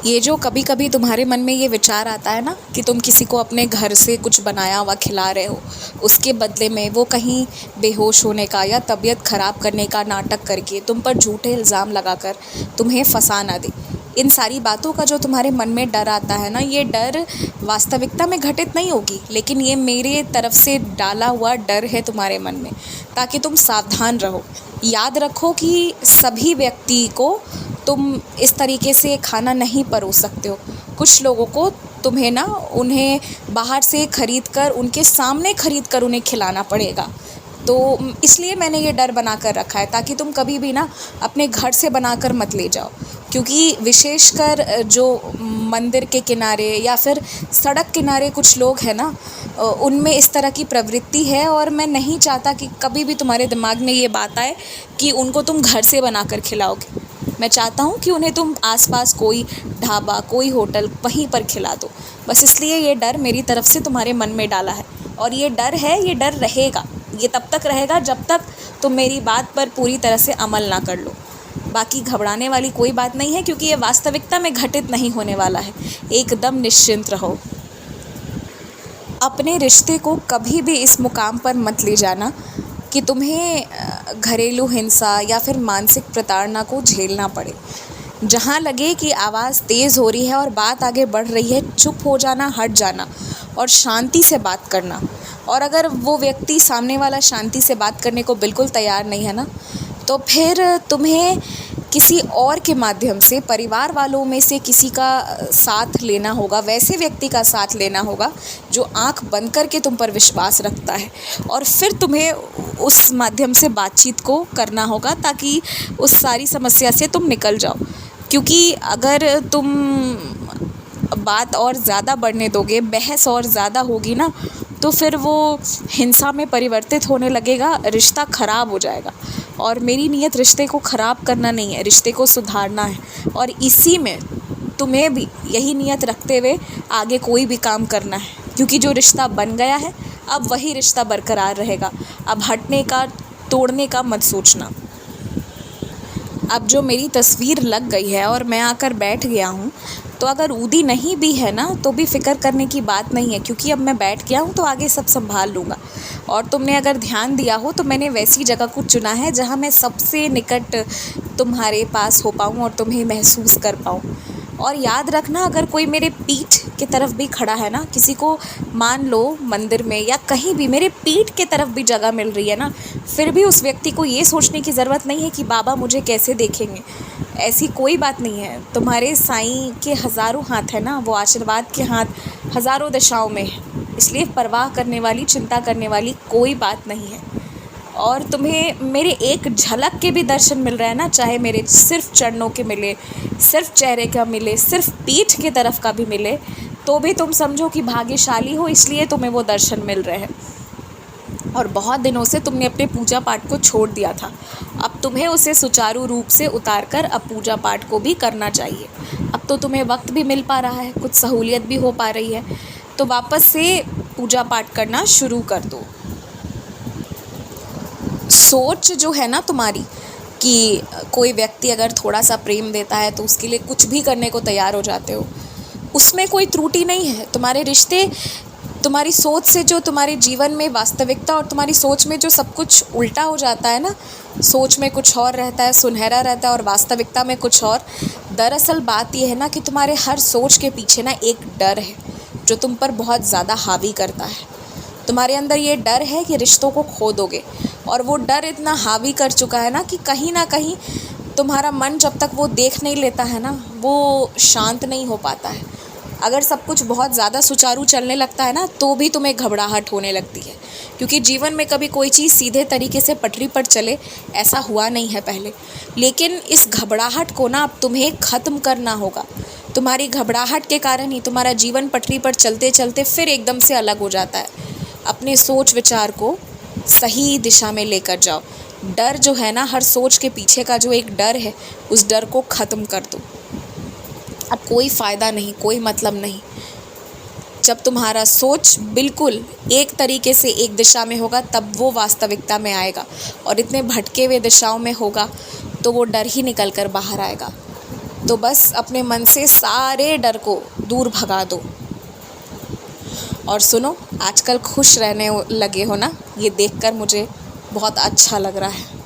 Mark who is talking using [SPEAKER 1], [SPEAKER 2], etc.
[SPEAKER 1] ये जो कभी कभी तुम्हारे मन में ये विचार आता है ना कि तुम किसी को अपने घर से कुछ बनाया हुआ खिला रहे हो, उसके बदले में वो कहीं बेहोश होने का या तबीयत ख़राब करने का नाटक करके तुम पर झूठे इल्ज़ाम लगाकर तुम्हें फंसा ना दे। इन सारी बातों का जो तुम्हारे मन में डर आता है ना, ये डर वास्तविकता में घटित नहीं होगी, लेकिन ये मेरे तरफ से डाला हुआ डर है तुम्हारे मन में, ताकि तुम सावधान रहो। याद रखो कि सभी व्यक्ति को तुम इस तरीके से खाना नहीं परोस सकते हो। कुछ लोगों को तुम्हें ना उन्हें बाहर से ख़रीद कर, उनके सामने ख़रीद कर उन्हें खिलाना पड़ेगा। तो इसलिए मैंने ये डर बना कर रखा है, ताकि तुम कभी भी ना अपने घर से बनाकर मत ले जाओ। क्योंकि विशेषकर जो मंदिर के किनारे या फिर सड़क किनारे कुछ लोग हैं ना, उनमें इस तरह की प्रवृत्ति है, और मैं नहीं चाहता कि कभी भी तुम्हारे दिमाग में ये बात आए कि उनको तुम घर से बनाकर खिलाओगे। मैं चाहता हूँ कि उन्हें तुम आसपास कोई ढाबा, कोई होटल, वहीं पर खिला दो। बस इसलिए ये डर मेरी तरफ से तुम्हारे मन में डाला है, और ये डर है, ये डर रहेगा। ये तब तक रहेगा जब तक तुम मेरी बात पर पूरी तरह से अमल ना कर लो। बाकी घबराने वाली कोई बात नहीं है, क्योंकि ये वास्तविकता में घटित नहीं होने वाला है। एकदम निश्चिंत रहो। अपने रिश्ते को कभी भी इस मुकाम पर मत ले जाना कि तुम्हें घरेलू हिंसा या फिर मानसिक प्रताड़ना को झेलना पड़े। जहाँ लगे कि आवाज़ तेज़ हो रही है और बात आगे बढ़ रही है, चुप हो जाना, हट जाना और शांति से बात करना। और अगर वो व्यक्ति सामने वाला शांति से बात करने को बिल्कुल तैयार नहीं है ना, तो फिर तुम्हें किसी और के माध्यम से, परिवार वालों में से किसी का साथ लेना होगा, वैसे व्यक्ति का साथ लेना होगा जो आंख बंद करके तुम पर विश्वास रखता है, और फिर तुम्हें उस माध्यम से बातचीत को करना होगा, ताकि उस सारी समस्या से तुम निकल जाओ। क्योंकि अगर तुम बात और ज़्यादा बढ़ने दोगे, बहस और ज़्यादा होगी ना, तो फिर वो हिंसा में परिवर्तित होने लगेगा, रिश्ता ख़राब हो जाएगा। और मेरी नीयत रिश्ते को ख़राब करना नहीं है, रिश्ते को सुधारना है। और इसी में तुम्हें भी यही नीयत रखते हुए आगे कोई भी काम करना है, क्योंकि जो रिश्ता बन गया है अब वही रिश्ता बरकरार रहेगा। अब हटने का, तोड़ने का मत सोचना। अब जो मेरी तस्वीर लग गई है और मैं आकर बैठ गया हूँ, तो अगर ऊदी नहीं भी है ना, तो भी फ़िक्र करने की बात नहीं है, क्योंकि अब मैं बैठ गया हूँ तो आगे सब संभाल लूँगा। और तुमने अगर ध्यान दिया हो तो मैंने वैसी जगह को चुना है जहाँ मैं सबसे निकट तुम्हारे पास हो पाऊँ और तुम्हें महसूस कर पाऊँ। और याद रखना, अगर कोई मेरे पीठ की तरफ भी खड़ा है ना, किसी को मान लो मंदिर में या कहीं भी मेरे पीठ की तरफ भी जगह मिल रही है ना, फिर भी उस व्यक्ति को ये सोचने की ज़रूरत नहीं है कि बाबा मुझे कैसे देखेंगे। ऐसी कोई बात नहीं है। तुम्हारे साईं के हज़ारों हाथ है ना, वो आशीर्वाद के हाथ हज़ारों दिशाओं में है, इसलिए परवाह करने वाली, चिंता करने वाली कोई बात नहीं है। और तुम्हें मेरे एक झलक के भी दर्शन मिल रहा है ना, चाहे मेरे सिर्फ चरणों के मिले, सिर्फ चेहरे का मिले, सिर्फ पीठ की तरफ का भी मिले, तो भी तुम समझो कि भाग्यशाली हो, इसलिए तुम्हें वो दर्शन मिल रहे हैं। और बहुत दिनों से तुमने अपने पूजा पाठ को छोड़ दिया था, अब तुम्हें उसे सुचारू रूप से उतार कर अब पूजा पाठ को भी करना चाहिए। अब तो तुम्हें वक्त भी मिल पा रहा है, कुछ सहूलियत भी हो पा रही है, तो वापस से पूजा पाठ करना शुरू कर दो। सोच जो है ना तुम्हारी कि कोई व्यक्ति अगर थोड़ा सा प्रेम देता है तो उसके लिए कुछ भी करने को तैयार हो जाते हो, उसमें कोई त्रुटि नहीं है। तुम्हारे रिश्ते, तुम्हारी सोच से जो तुम्हारे जीवन में वास्तविकता और तुम्हारी सोच में जो सब कुछ उल्टा हो जाता है ना, सोच में कुछ और रहता है, सुनहरा रहता है, और वास्तविकता में कुछ और। दरअसल बात यह है ना कि तुम्हारे हर सोच के पीछे ना एक डर है जो तुम पर बहुत ज़्यादा हावी करता है। तुम्हारे अंदर ये डर है कि रिश्तों को खो दोगे, और वो डर इतना हावी कर चुका है ना कि कहीं ना कहीं तुम्हारा मन जब तक वो देख नहीं लेता है ना, वो शांत नहीं हो पाता है। अगर सब कुछ बहुत ज़्यादा सुचारू चलने लगता है ना, तो भी तुम्हें घबराहट होने लगती है, क्योंकि जीवन में कभी कोई चीज़ सीधे तरीके से पटरी पर चले ऐसा हुआ नहीं है पहले। लेकिन इस घबराहट को ना अब तुम्हें ख़त्म करना होगा। तुम्हारी घबराहट के कारण ही तुम्हारा जीवन पटरी पर चलते चलते फिर एकदम से अलग हो जाता है। अपने सोच विचार को सही दिशा में लेकर जाओ। डर जो है ना, हर सोच के पीछे का जो एक डर है, उस डर को ख़त्म कर दो। अब कोई फ़ायदा नहीं, कोई मतलब नहीं। जब तुम्हारा सोच बिल्कुल एक तरीके से एक दिशा में होगा, तब वो वास्तविकता में आएगा, और इतने भटके हुए दिशाओं में होगा तो वो डर ही निकल कर बाहर आएगा। तो बस अपने मन से सारे डर को दूर भगा दो। और सुनो, आजकल खुश रहने लगे हो ना, ये देखकर मुझे बहुत अच्छा लग रहा है।